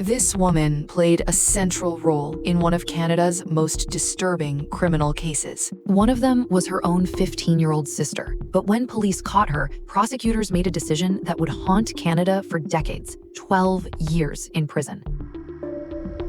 This woman played a central role in one of Canada's most disturbing criminal cases. One of them was her own 15-year-old sister. But when police caught her, prosecutors made a decision that would haunt Canada for decades: 12 years in prison.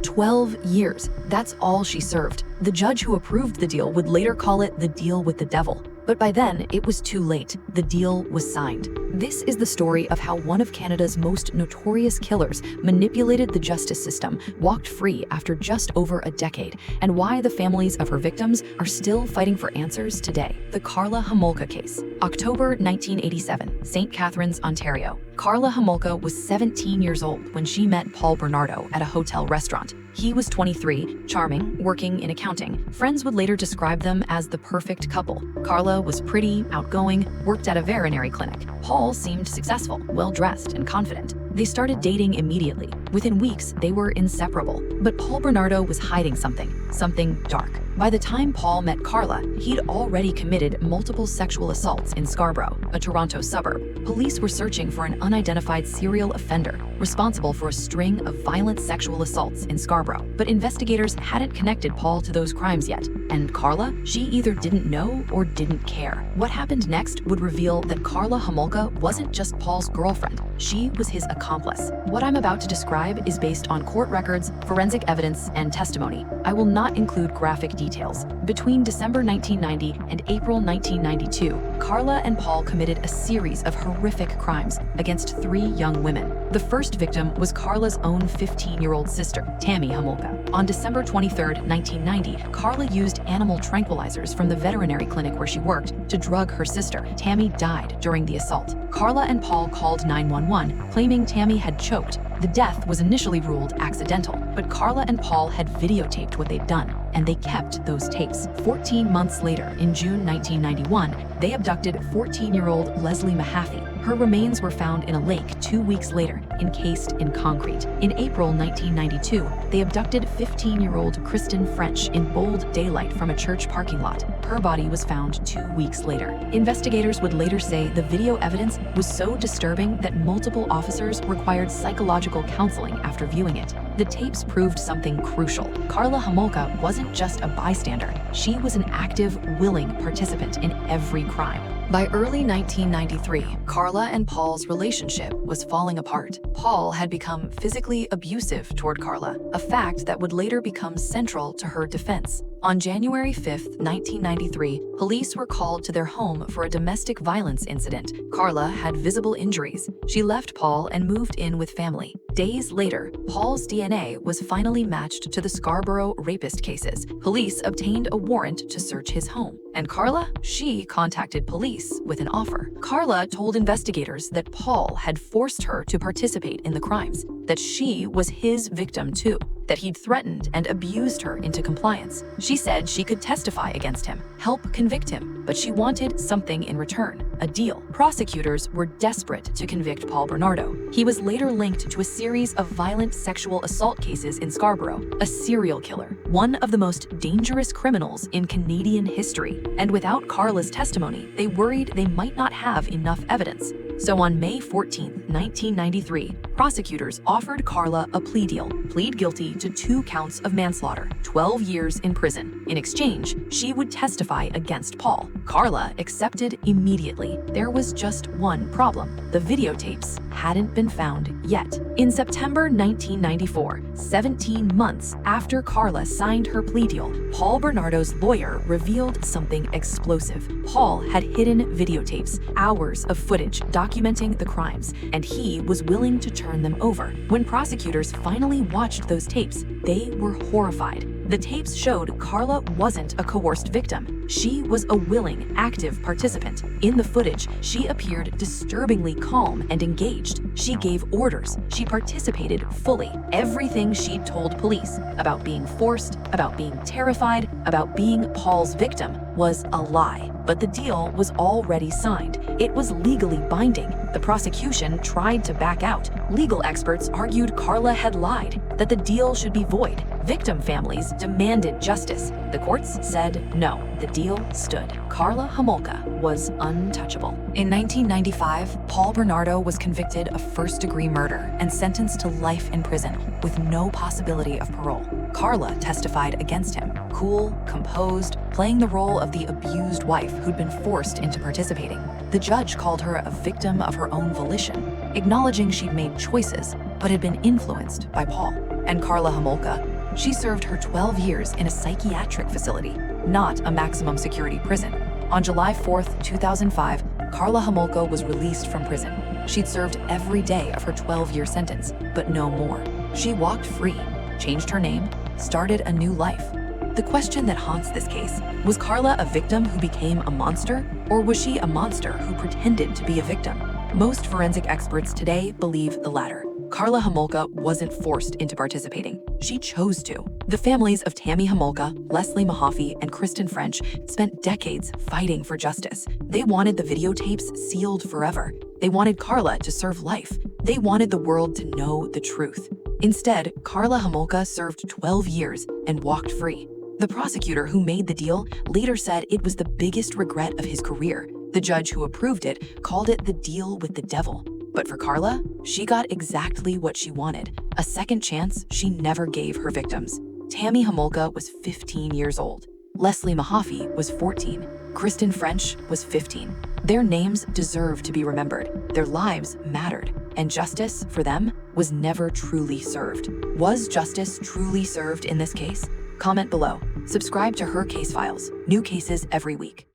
12 years. That's all she served. The judge who approved the deal would later call it the deal with the devil. But by then, it was too late. The deal was signed. This is the story of how one of Canada's most notorious killers manipulated the justice system, walked free after just over a decade, and why the families of her victims are still fighting for answers today. The Karla Homolka case. October 1987, St. Catharines, Ontario. Karla Homolka was 17 years old when she met Paul Bernardo at a hotel restaurant. He was 23, charming, working in accounting. Friends would later describe them as the perfect couple. Karla was pretty, outgoing, worked at a veterinary clinic. Paul seemed successful, well-dressed, and confident. They started dating immediately. Within weeks, they were inseparable. But Paul Bernardo was hiding something dark. By the time Paul met Karla, he'd already committed multiple sexual assaults in Scarborough, a Toronto suburb. Police were searching for an unidentified serial offender responsible for a string of violent sexual assaults in Scarborough. But investigators hadn't connected Paul to those crimes yet. And Karla? She either didn't know or didn't care. What happened next would reveal that Karla Homolka wasn't just Paul's girlfriend. She was his accomplice. What I'm about to describe is based on court records, forensic evidence, and testimony. I will not include graphic details. Between December 1990 and April 1992, Karla and Paul committed a series of horrific crimes against 3 young women. The first victim was Karla's own 15-year-old sister, Tammy Homolka. On December 23, 1990, Karla used animal tranquilizers from the veterinary clinic where she worked to drug her sister. Tammy died during the assault. Karla and Paul called 911, claiming Tammy had choked. The death was initially ruled accidental, but Karla and Paul had videotaped what they'd done, and they kept those tapes. 14 months later, in June 1991, they abducted 14-year-old Leslie Mahaffy. Her remains were found in a lake 2 weeks later, encased in concrete. In April 1992, they abducted 15-year-old Kristen French in bold daylight from a church parking lot. Her body was found 2 weeks later. Investigators would later say the video evidence was so disturbing that multiple officers required psychological counseling after viewing it. The tapes proved something crucial. Karla Homolka wasn't just a bystander. She was an active, willing participant in every crime. By early 1993, Karla and Paul's relationship was falling apart. Paul had become physically abusive toward Karla, a fact that would later become central to her defense. On January 5, 1993, police were called to their home for a domestic violence incident. Karla had visible injuries. She left Paul and moved in with family. Days later, Paul's DNA was finally matched to the Scarborough rapist cases. Police obtained a warrant to search his home. And Karla? She contacted police with an offer. Karla told investigators that Paul had forced her to participate in the crimes, that she was his victim too, that he'd threatened and abused her into compliance. She said she could testify against him, help convict him, but she wanted something in return, a deal. Prosecutors were desperate to convict Paul Bernardo. He was later linked to a series of violent sexual assault cases in Scarborough, a serial killer, one of the most dangerous criminals in Canadian history. And without Karla's testimony, they worried they might not have enough evidence. So on May 14, 1993, prosecutors offered Karla a plea deal: plead guilty to 2 counts of manslaughter, 12 years in prison. In exchange, she would testify against Paul. Karla accepted immediately. There was just one problem: the videotapes hadn't been found yet. In September 1994, 17 months after Karla signed her plea deal, Paul Bernardo's lawyer revealed something explosive. Paul had hidden videotapes, hours of footage documenting the crimes, and he was willing to turn them over. When prosecutors finally watched those tapes, they were horrified. The tapes showed Karla wasn't a coerced victim. She was a willing, active participant. In the footage, she appeared disturbingly calm and engaged. She gave orders. She participated fully. Everything she'd told police about being forced, about being terrified, about being Paul's victim was a lie. But the deal was already signed. It was legally binding. The prosecution tried to back out. Legal experts argued Karla had lied, that the deal should be void. Victim families demanded justice. The courts said no, the deal deal stood. Karla Homolka was untouchable. In 1995, Paul Bernardo was convicted of first-degree murder and sentenced to life in prison with no possibility of parole. Karla testified against him, cool, composed, playing the role of the abused wife who'd been forced into participating. The judge called her a victim of her own volition, acknowledging she'd made choices but had been influenced by Paul. And Karla Homolka, she served her 12 years in a psychiatric facility, not a maximum security prison. On July 4th, 2005, Karla Homolka was released from prison. She'd served every day of her 12-year sentence, but no more. She walked free, changed her name, started a new life. The question that haunts this case, was Karla a victim who became a monster, or was she a monster who pretended to be a victim? Most forensic experts today believe the latter. Karla Homolka wasn't forced into participating. She chose to. The families of Tammy Homolka, Leslie Mahaffy, and Kristen French spent decades fighting for justice. They wanted the videotapes sealed forever. They wanted Karla to serve life. They wanted the world to know the truth. Instead, Karla Homolka served 12 years and walked free. The prosecutor who made the deal later said it was the biggest regret of his career. The judge who approved it called it the deal with the devil. But for Karla, she got exactly what she wanted, a second chance she never gave her victims. Tammy Homolka was 15 years old. Leslie Mahaffy was 14. Kristen French was 15. Their names deserve to be remembered. Their lives mattered. And justice, for them, was never truly served. Was justice truly served in this case? Comment below. Subscribe to Her Case Files. New cases every week.